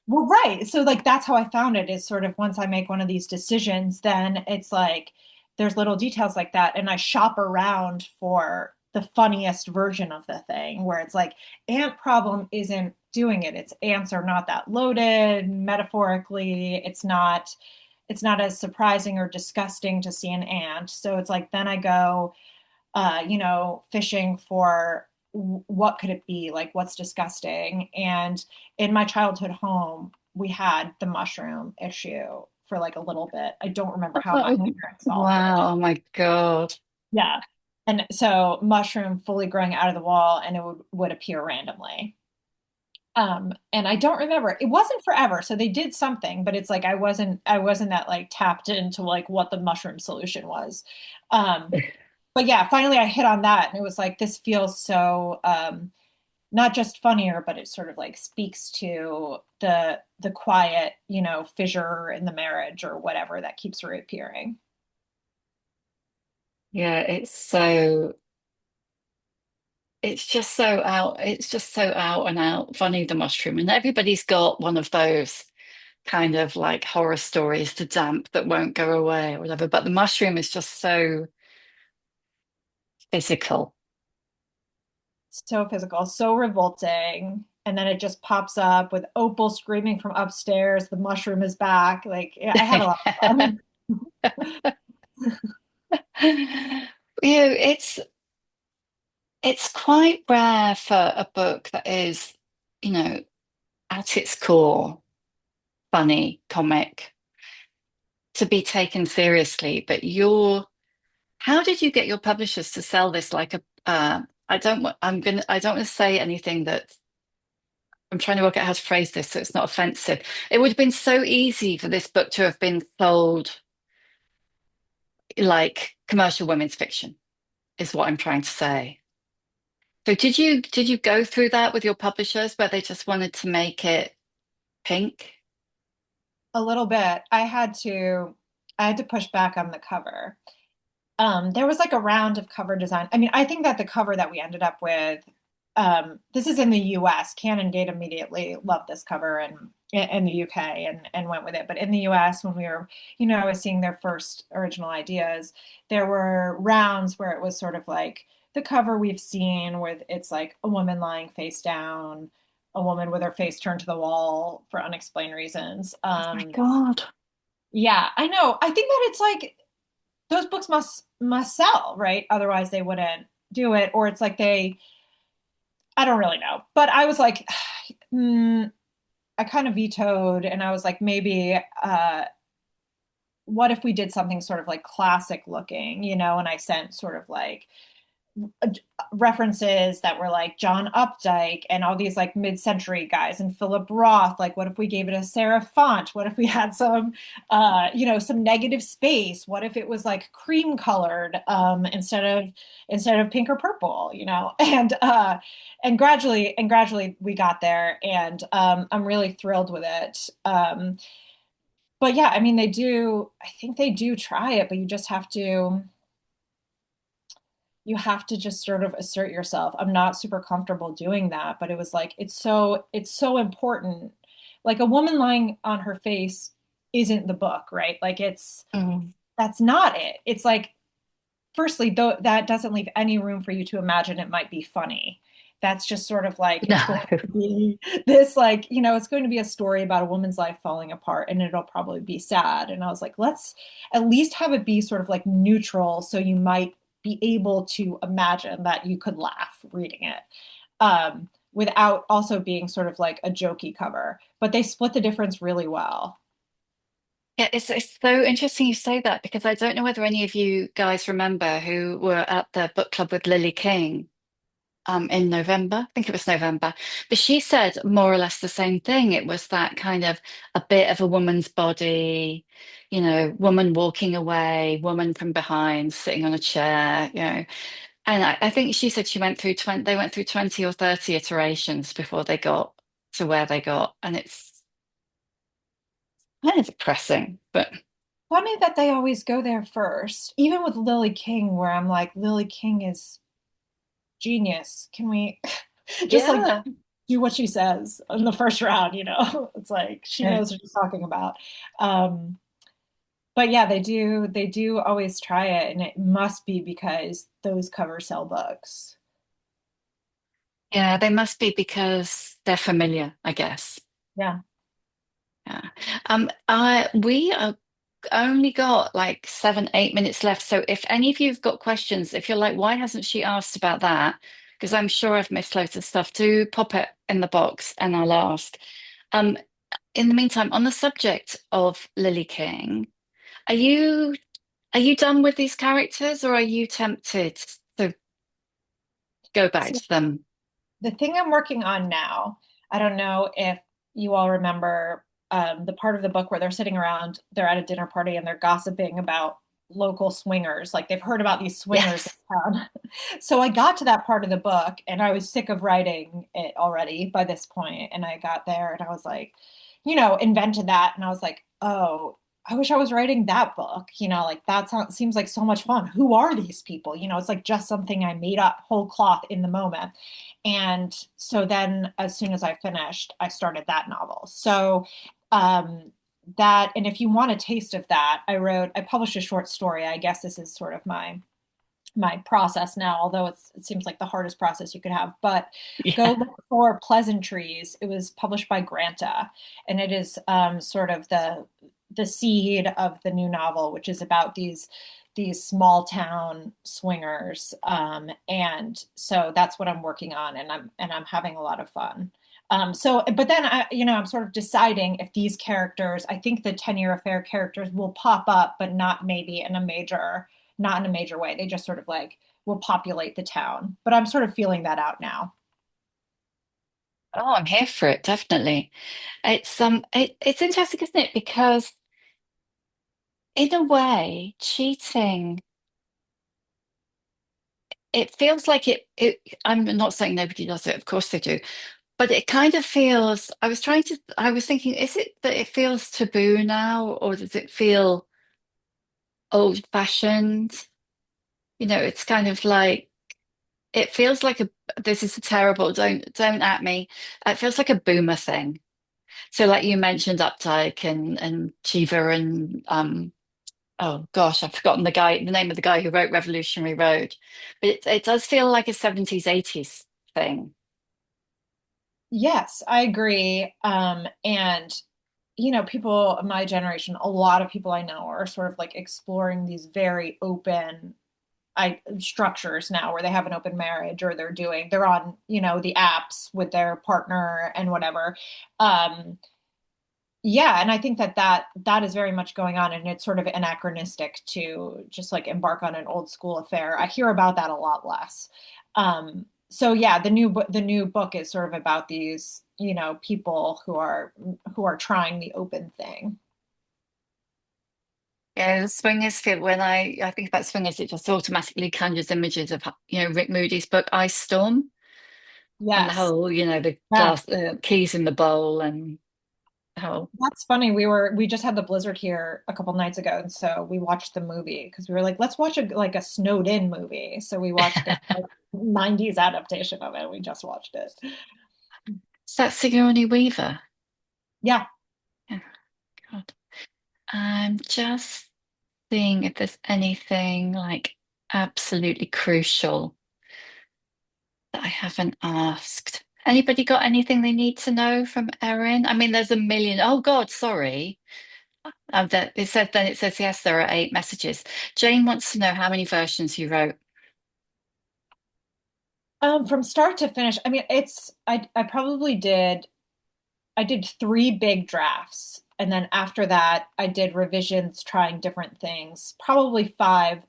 Well, right. So like that's how I found it is sort of once I make one of these decisions, then it's like there's little details like that. And I shop around for the funniest version of the thing where it's like ant problem isn't doing it. Its ants are not that loaded metaphorically. It's not as surprising or disgusting to see an ant. So it's like then I go fishing for what could it be? Like, what's disgusting? And in my childhood home, we had the mushroom issue for like a little bit. I don't remember how my Oh, parents solved it. wow. Oh my God. Yeah. And so mushroom fully growing out of the wall and it would appear randomly. And I don't remember. It wasn't forever, so they did something, but it's like I wasn't that like tapped into like what the mushroom solution was. Um, but yeah, finally I hit on that and it was like this feels so not just funnier, but it sort of like speaks to the quiet, fissure in the marriage or whatever that keeps reappearing. Yeah, it's just so out and out funny, the mushroom. And everybody's got one of those kind of like horror stories to damp that won't go away or whatever. But the mushroom is just so physical. So physical, so revolting. And then it just pops up with Opal screaming from upstairs, the mushroom is back. Like yeah, I had a lot of fun. It's quite rare for a book that is, you know, at its core, funny, comic, to be taken seriously. But how did you get your publishers to sell this like I don't want to say anything that I'm trying to work out how to phrase this so it's not offensive. It would have been so easy for this book to have been sold like commercial women's fiction, is what I'm trying to say. So did you go through that with your publishers where they just wanted to make it pink? A little bit. I had to push back on the cover. There was like a round of cover design. I mean, I think that the cover that we ended up with, this is in the US. Canon Gate immediately loved this cover and in the UK and went with it. But in the US, when we were, I was seeing their first original ideas, there were rounds where it was sort of like the cover we've seen where it's like a woman lying face down, a woman with her face turned to the wall for unexplained reasons. My God. Yeah, I know. I think that it's like those books must. must sell, right? Otherwise they wouldn't do it. Or it's like I don't really know. But I was like, I kind of vetoed and I was like, maybe what if we did something sort of like classic looking, and I sent sort of like references that were like John Updike and all these like mid-century guys and Philip Roth. Like, what if we gave it a serif font? What if we had some negative space? What if it was like cream colored instead of pink or purple? And gradually we got there, and I'm really thrilled with it. But yeah, I mean, I think they do try it, but you have to just sort of assert yourself. I'm not super comfortable doing that, but it was like it's so important. Like, a woman lying on her face isn't the book, right? Like, Mm. that's not it. It's like, firstly, though, that doesn't leave any room for you to imagine it might be funny. That's just sort of like No. it's going to be this, like, it's going to be a story about a woman's life falling apart, and it'll probably be sad. And I was like, let's at least have it be sort of like neutral, so you might be able to imagine that you could laugh reading it, without also being sort of like a jokey cover. But they split the difference really well. Yeah, it's so interesting you say that because I don't know whether any of you guys remember who were at the book club with Lily King in November. I think it was November. But she said more or less the same thing. It was that kind of a bit of a woman's body, woman walking away, woman from behind, sitting on a chair, And I think she said they went through 20 or 30 iterations before they got to where they got. And it's kind of depressing, but Funny that they always go there first, even with Lily King, where I'm like, Lily King is genius. Can we just like yeah. do what she says in the first round? It's like she Yeah. knows what she's talking about. Um, but yeah, they do always try it, and it must be because those covers sell books. Yeah, they must be because they're familiar, I guess. Yeah. Yeah. We are only got like 7, 8 minutes left. So if any of you've got questions, if you're like, why hasn't she asked about that? Because I'm sure I've missed loads of stuff, do pop it in the box and I'll ask. Um, in the meantime, on the subject of Lily King, are you are you done with these characters or are you tempted to go back So to them? the thing I'm working on now, I don't know if you all remember the part of the book where they're sitting around, they're at a dinner party and they're gossiping about local swingers. Like, they've heard about these swingers in Yes. town. So I got to that part of the book and I was sick of writing it already by this point. And I got there and I was like, invented that. And I was like, oh, I wish I was writing that book. Like, seems like so much fun. Who are these people? It's like just something I made up whole cloth in the moment. And so then, as soon as I finished, I started that novel. So, um, and if you want a taste of that, I published a short story. I guess this is sort of my process now, although it seems like the hardest process you could have. But go Yeah. look for Pleasantries. It was published by Granta, and it is sort of the seed of the new novel, which is about these small town swingers. And so that's what I'm working on, and I'm having a lot of fun. But then I'm sort of deciding if these characters, I think the 10-year affair characters will pop up, but not in a major way. They just sort of like will populate the town. But I'm sort of feeling that out now. Oh, I'm here for it, definitely. It's interesting, isn't it? Because in a way, cheating, it feels like I'm not saying nobody does it, of course they do, but it kind of feels, I was thinking, is it that it feels taboo now, or does it feel old-fashioned? It's kind of like, it feels like this is a terrible, don't at me. It feels like a boomer thing. So like you mentioned Updike and Cheever and oh gosh, I've forgotten the name of the guy who wrote Revolutionary Road. But it does feel like a 70s, 80s thing. Yes, I agree. And people of my generation, a lot of people I know are sort of like exploring these very open structures now where they have an open marriage or they're on, the apps with their partner and whatever. Um, yeah, and I think that is very much going on, and it's sort of anachronistic to just like embark on an old school affair. I hear about that a lot less. So yeah, the new book is sort of about these, people who are trying the open thing. Yeah, the swingers feel when I think about swingers, it just automatically conjures images of Rick Moody's book Ice Storm and the Yes. whole the Yeah. glass keys in the bowl and how That's funny. We just had the blizzard here a couple nights ago, and so we watched the movie because we were like, let's watch a snowed in movie. So we watched the like, 90s adaptation of it. We just watched it. is that Sigourney Weaver? Yeah. Yeah, God. I'm just seeing if there's anything like absolutely crucial that I haven't asked. Anybody got anything they need to know from Erin? I mean, there's a million. Oh God, sorry. It says yes, there are 8 messages. Jane wants to know how many versions you wrote. From start to finish, I mean, I did 3 big drafts, and then after that, I did revisions trying different things, probably five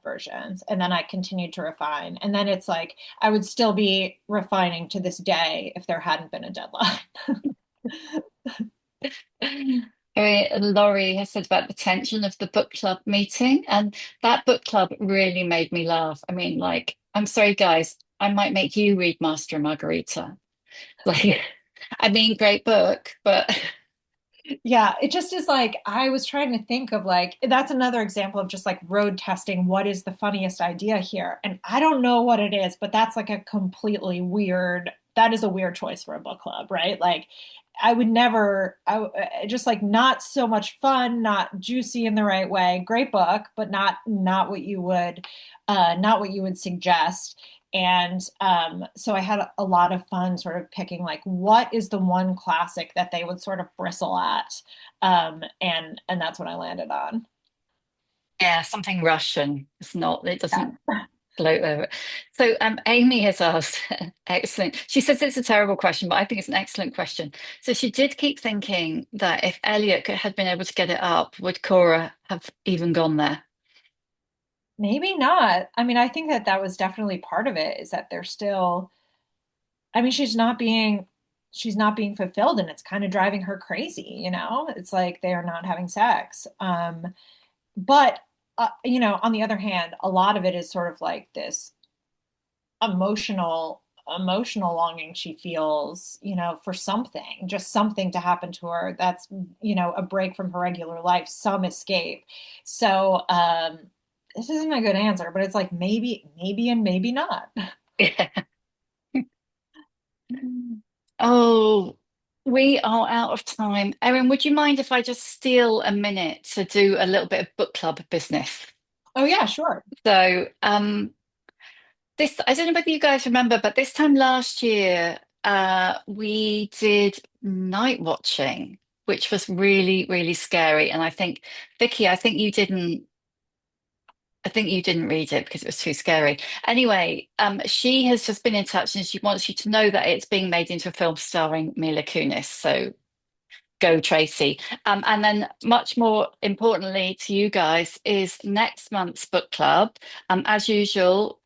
versions, and then I continued to refine. And then it's like I would still be refining to this day if there hadn't been a deadline. Laurie has said about the tension of the book club meeting, and that book club really made me laugh. I mean, like, I'm sorry, guys, I might make you read Master and Margarita. Like, I mean, great book, but Yeah, it just is like I was trying to think of like that's another example of just like road testing what is the funniest idea here. And I don't know what it is, but that's like a completely weird that is a weird choice for a book club, right? Like I would never just like not so much fun, not juicy in the right way. Great book, but not what you would suggest. And so I had a lot of fun sort of picking like what is the one classic that they would sort of bristle at. And that's what I landed on. yeah, something Russian. It Yeah. doesn't float over. So Amy has asked, excellent. She says it's a terrible question, but I think it's an excellent question. So she did keep thinking that if had been able to get it up, would Cora have even gone there? Maybe not. I mean, I think that was definitely part of it is that they're still, I mean, she's not being fulfilled and it's kind of driving her crazy. It's like they are not having sex. But on the other hand, a lot of it is sort of like this emotional longing she feels, for something, just something to happen to her that's, a break from her regular life, some escape. So, this isn't a good answer, but it's like maybe and maybe not. Oh, we are out of time. Erin, would you mind if I just steal a minute to do a little bit of book club business? Oh yeah, sure. So, I don't know whether you guys remember, but this time last year, we did night watching, which was really, really scary. And I think, Vicky, I think you didn't read it because it was too scary. Anyway, she has just been in touch and she wants you to know that it's being made into a film starring Mila Kunis. So go, Tracy. And then, much more importantly to you guys, is next month's book club. As usual,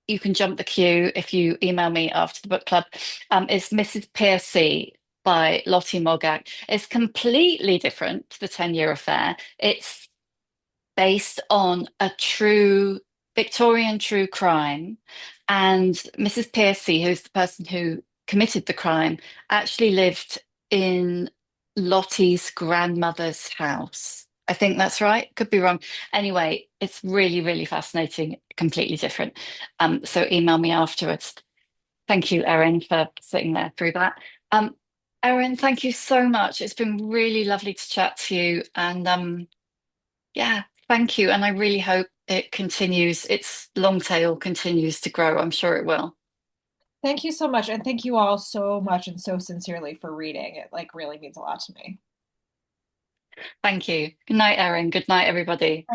you can jump the queue if you email me after the book club. It's Mrs. Piercy by Lottie Mogak. It's completely different to the 10-year affair. It's based on a true Victorian true crime. And Mrs. Piercy, who's the person who committed the crime, actually lived in Lottie's grandmother's house. I think that's right. Could be wrong. Anyway, it's really, really fascinating, completely different. So email me afterwards. Thank you, Erin, for sitting there through that. Um, Erin, thank you so much. It's been really lovely to chat to you. And yeah, thank you. And I really hope it continues, its long tail continues to grow. I'm sure it will. Thank you so much, and thank you all so much and so sincerely for reading. It like really means a lot to me. Thank you. Good night, Erin. Good night, everybody.